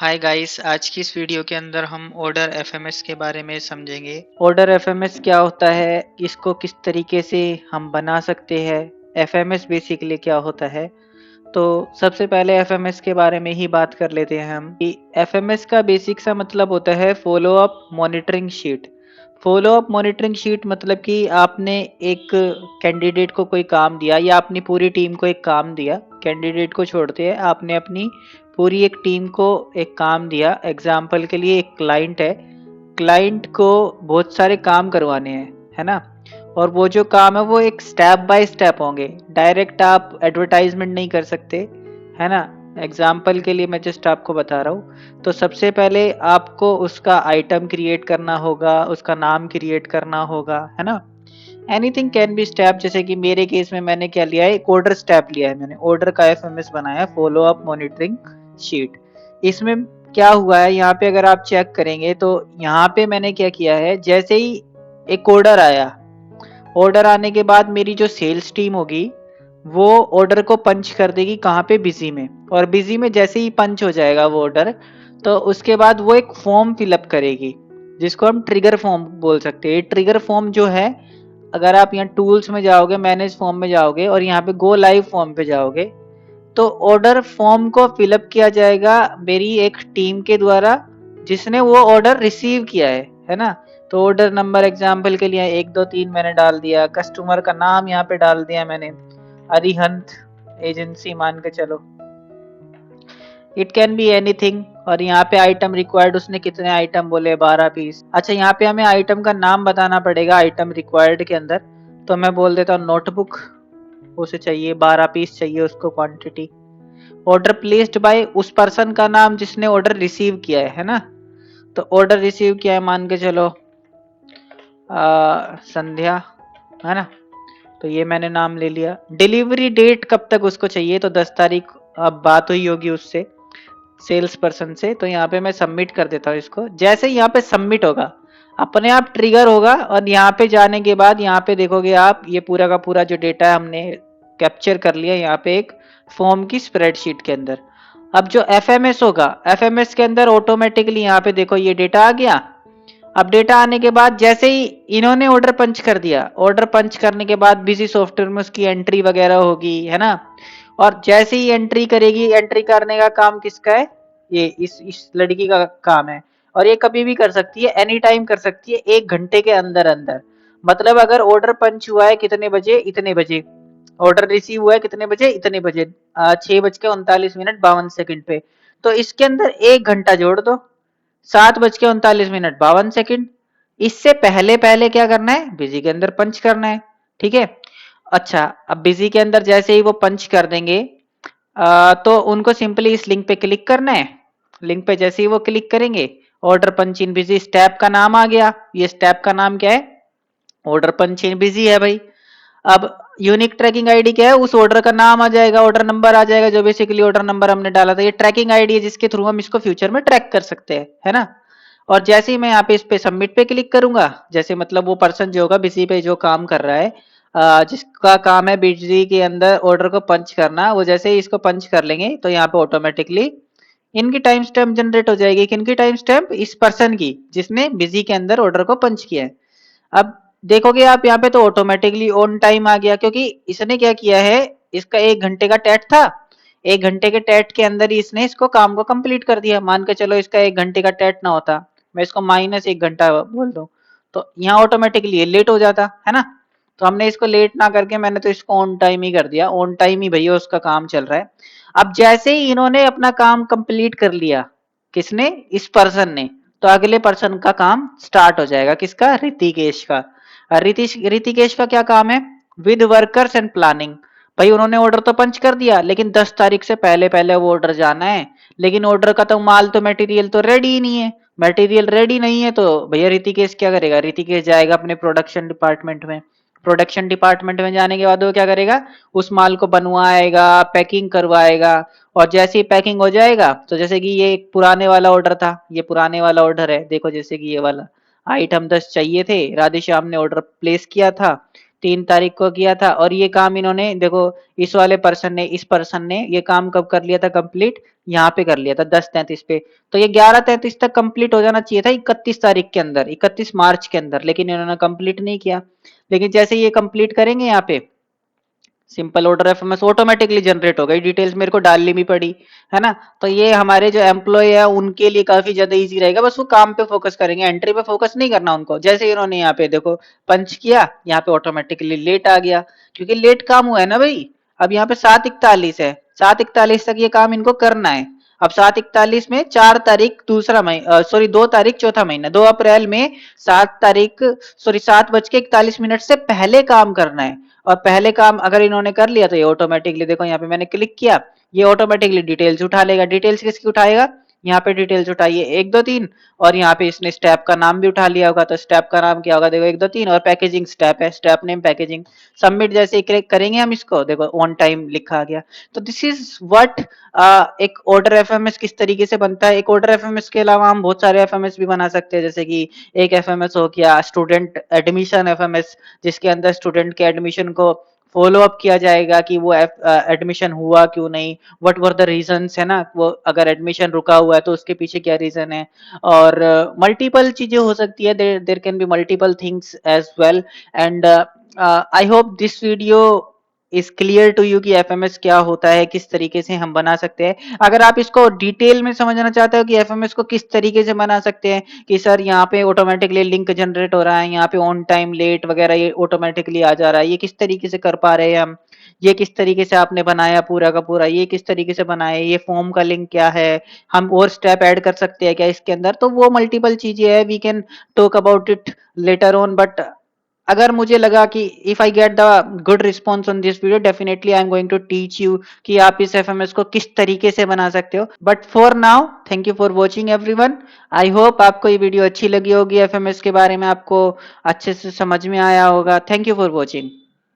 Hi guys, आज की इस वीडियो के अंदर हम ऑर्डर एफएमएस के बारे में समझेंगे। ऑर्डर एफएमएस क्या होता है, इसको किस तरीके से हम बना सकते हैं, एफएमएस बेसिकली क्या होता है। तो सबसे पहले एफएमएस के बारे में ही बात कर लेते हैं हम कि एफएमएस का बेसिक सा मतलब होता है follow up monitoring sheet. Follow up monitoring sheet मतलब कि आपने एक कैंडिडेट को कोई काम दिया या अपनी पूरी टीम को एक काम दिया, कैंडिडेट को छोड़ते हैं, आपने अपनी पूरी एक टीम को एक काम दिया। एग्जाम्पल के लिए एक क्लाइंट है, क्लाइंट को बहुत सारे काम करवाने हैं, है ना। और वो जो काम है वो एक स्टेप बाय स्टेप होंगे, डायरेक्ट आप एडवर्टाइजमेंट नहीं कर सकते, है ना। एग्जाम्पल के लिए मैं जस्ट आपको बता रहा हूँ। तो सबसे पहले आपको उसका आइटम क्रिएट करना होगा, उसका नाम क्रिएट करना होगा, है ना। एनीथिंग कैन बी स्टेप, जैसे कि मेरे केस में मैंने क्या लिया है, एक ऑर्डर स्टेप लिया है, मैंने ऑर्डर का एफएमएस बनाया, फॉलो अप मॉनिटरिंग शीट। इसमें क्या हुआ है, यहाँ पे अगर आप चेक करेंगे तो यहाँ पे मैंने क्या किया है, जैसे ही एक ऑर्डर आया, ऑर्डर आने के बाद मेरी जो सेल्स टीम होगी वो ऑर्डर को पंच कर देगी कहाँ पे, बिजी में। और बिजी में जैसे ही पंच हो जाएगा वो ऑर्डर, तो उसके बाद वो एक फॉर्म फिलअप करेगी जिसको हम ट्रिगर फॉर्म बोल सकते हैं। ट्रिगर फॉर्म जो है, अगर आप यहाँ टूल्स में जाओगे, मैनेज फॉर्म में जाओगे और यहाँ पे गो लाइव फॉर्म पे जाओगे, तो ऑर्डर फॉर्म को फिलअप किया जाएगा मेरी एक टीम के द्वारा जिसने वो ऑर्डर रिसीव किया है ना। तो ऑर्डर नंबर एग्जाम्पल के लिए 1 2 3 मैंने डाल दिया, कस्टमर का नाम यहाँ पे डाल दिया मैंने, अरिहंत एजेंसी मान के चलो, इट कैन बी एनीथिंग। और यहाँ पे आइटम रिक्वायर्ड, उसने कितने आइटम बोले, 12 पीस। अच्छा, यहाँ पे हमें आइटम का नाम बताना पड़ेगा आइटम रिक्वायर्ड के अंदर। तो मैं बोल देता हूँ नोटबुक, उसे चाहिए 12 पीस चाहिए उसको क्वांटिटी। ऑर्डर प्लेस्ड बाय, उस पर्सन का नाम जिसने ऑर्डर रिसीव किया है ना। तो ऑर्डर रिसीव किया है मान के चलो संध्या, है ना। तो ये मैंने नाम ले लिया। डिलीवरी डेट कब तक उसको चाहिए, तो 10 तारीख। अब बात हुई होगी उससे, सेल्स पर्सन से, तो यहाँ पे मैं सबमिट कर देता हूँ इसको। जैसे यहाँ पे सबमिट होगा अपने आप ट्रिगर होगा, और यहाँ पे जाने के बाद यहाँ पे देखोगे आप, ये पूरा का पूरा जो डेटा है हमने कैप्चर कर लिया यहाँ पे एक फॉर्म की स्प्रेडशीट के अंदर। अब जो एफएमएस होगा, एफएमएस के अंदर ऑटोमेटिकली यहाँ पे देखो ये डेटा आ गया। अब डेटा आने के बाद जैसे ही इन्होंने ऑर्डर पंच कर दिया, ऑर्डर पंच करने के बाद बिजी सॉफ्टवेयर में उसकी एंट्री वगैरह होगी, है ना। और जैसे ही एंट्री करेगी, एंट्री करने का काम किसका है, ये इस लड़की का काम है। और ये कभी भी कर सकती है, एनी टाइम कर सकती है, 1 घंटे के अंदर अंदर। मतलब अगर ऑर्डर पंच हुआ है कितने बजे, इतने बजे, ऑर्डर रिसीव हुआ है कितने बजे, इतने बजे, 6:39 52 पे, तो इसके अंदर 1 घंटा जोड़ दो, 7:39 52 इससे पहले पहले क्या करना है, बिजी के अंदर पंच करना है, ठीक है। अच्छा, अब बिजी के अंदर जैसे ही वो पंच कर देंगे, तो उनको सिंपली इस लिंक पे क्लिक करना है। लिंक पे जैसे ही वो क्लिक करेंगे, ऑर्डर पंच इन बिजी स्टेप का नाम आ गया। ये स्टेप का नाम क्या है, ऑर्डर पंच इन बिजी है भाई। अब यूनिक ट्रैकिंग आईडी क्या है, उस ऑर्डर का नाम आ जाएगा, ऑर्डर नंबर आ जाएगा, जो बेसिकली ऑर्डर नंबर हमने डाला था। ये ट्रैकिंग आईडी है जिसके थ्रू हम इसको फ्यूचर में ट्रैक कर सकते हैं, है ना। और जैसे ही मैं यहाँ पे इस पे सबमिट पे क्लिक करूंगा, जैसे मतलब वो पर्सन जो होगा बिजी पे जो काम कर रहा है, जिसका काम है बिजी के अंदर ऑर्डर को पंच करना, वो जैसे ही इसको पंच कर लेंगे तो यहाँ पे ऑटोमेटिकली इनकी टाइम स्टैम्प जनरेट हो जाएगी। किनकी टाइम स्टैम्प, इस पर्सन की जिसने बिजी के अंदर ऑर्डर को पंच किया है। अब देखोगे आप यहाँ पे तो ऑटोमेटिकली ऑन टाइम आ गया, क्योंकि इसने क्या किया है, इसका 1 घंटे का टेट था, 1 घंटे के टेट के अंदर ही इसने इसको काम को कंप्लीट कर दिया। मान के चलो इसका 1 घंटे का टेट ना होता, मैं इसको -1 घंटा बोल दूं, तो यहाँ ऑटोमेटिकली ये लेट हो जाता, है ना। तो हमने इसको लेट ना करके मैंने तो इसको ऑन टाइम ही कर दिया, ऑन टाइम ही भैया उसका काम चल रहा है। अब जैसे ही इन्होंने अपना काम कंप्लीट कर लिया, किसने, इस पर्सन ने, तो अगले पर्सन का काम स्टार्ट हो जाएगा, किसका, ऋतिकेश का। ऋतिकेश का क्या काम है, विद वर्कर्स एंड प्लानिंग। भाई उन्होंने ऑर्डर तो पंच कर दिया, लेकिन 10 तारीख से पहले पहले वो ऑर्डर जाना है। लेकिन ऑर्डर का तो माल तो मटेरियल तो रेडी ही नहीं है, मटेरियल रेडी नहीं है, तो भैया ऋतिकेश क्या करेगा, ऋतिकेश जाएगा अपने प्रोडक्शन डिपार्टमेंट में। प्रोडक्शन डिपार्टमेंट में जाने के बाद वो क्या करेगा, उस माल को बनवाएगा, पैकिंग करवाएगा। और जैसे ही पैकिंग हो जाएगा, तो जैसे कि ये एक पुराने वाला ऑर्डर था, ये पुराने वाला ऑर्डर है, देखो जैसे कि ये वाला आइटम 10 चाहिए थे, राधेश्याम ने ऑर्डर प्लेस किया था। 3 तारीख को किया था, और ये काम इन्होंने देखो इस वाले पर्सन ने ये काम कब कर लिया था कंप्लीट, यहाँ पे कर लिया था 10:33 पे। तो ये 11:33 तक कंप्लीट हो जाना चाहिए था 31 तारीख के अंदर, 31 मार्च के अंदर, लेकिन इन्होंने कंप्लीट नहीं किया। लेकिन जैसे ये कंप्लीट करेंगे यहाँ पे simple order FMS automatically generate हो गई, डिटेल्स मेरे को डालनी भी पड़ी, है ना। तो ये हमारे जो एम्प्लॉय है उनके लिए काफी ज्यादा इजी रहेगा, बस वो काम पे फोकस करेंगे, एंट्री पे फोकस नहीं करना उनको। जैसे इन्होंने यहाँ पे देखो पंच किया, यहाँ पे ऑटोमेटिकली लेट आ गया, क्योंकि लेट काम हुआ है ना भाई। अब यहाँ पे 7:41 है, 7:41 तक ये काम इनको करना है। अब 7:41 में 4 तारीख दूसरा महीना, सॉरी 2 तारीख चौथा महीना, 2 अप्रैल में 7 तारीख, सॉरी 7:41 से पहले काम करना है। और पहले काम अगर इन्होंने कर लिया तो ये ऑटोमेटिकली देखो यहाँ पे मैंने क्लिक किया, ये ऑटोमेटिकली डिटेल्स उठा लेगा। डिटेल्स किसकी उठाएगा, यहाँ पे डिटेल्स उठाइए 1 2 3, और यहाँ पे इसने स्टेप का नाम भी उठा लिया होगा, तो स्टेप का नाम क्या होगा देखो 1 2 3, और पैकेजिंग स्टेप है, स्टेप नेम पैकेजिंग। सबमिट जैसे ही क्लिक करेंगे हम इसको, देखो ऑन टाइम लिखा गया। तो दिस इज व्हाट एक ऑर्डर एफएमएस किस तरीके से बनता है। एक ऑर्डर एफएमएस के अलावा हम बहुत सारे एफएमएस भी बना सकते हैं, जैसे कि एक एफएमएस हो गया स्टूडेंट एडमिशन एफएमएस, जिसके अंदर स्टूडेंट के एडमिशन को फॉलो अप किया जाएगा कि वो एडमिशन हुआ क्यों नहीं, व्हाट वर द रीजंस, है ना। वो अगर एडमिशन रुका हुआ है तो उसके पीछे क्या रीजन है। और मल्टीपल चीजें हो सकती है, there can be multiple things as well. And I hope this video is clear to you कि एफएमएस क्या होता है, किस तरीके से हम बना सकते हैं। अगर आप इसको डिटेल में समझना चाहते हो कि एफएमएस को किस तरीके से बना सकते हैं, कि सर यहाँ पे ऑटोमेटिकली लिंक जनरेट हो रहा है, यहाँ पे ऑन टाइम लेट वगैरह ये ऑटोमेटिकली आ जा रहा है, ये किस तरीके से कर पा रहे हैं हम, ये किस तरीके से आपने बनाया पूरा का पूरा, ये किस तरीके से बनाया, ये फॉर्म का लिंक क्या है, हम और स्टेप ऐड कर सकते हैं क्या इसके अंदर, तो वो मल्टीपल चीजें है, we can talk about it later on. But अगर मुझे लगा कि if I get the good response on this video, definitely I am going to teach you कि आप इस एफएमएस को किस तरीके से बना सकते हो। But for now thank you for watching everyone. I hope आपको ये वीडियो अच्छी लगी होगी, एफएमएस के बारे में आपको अच्छे से समझ में आया होगा। Thank you for watching.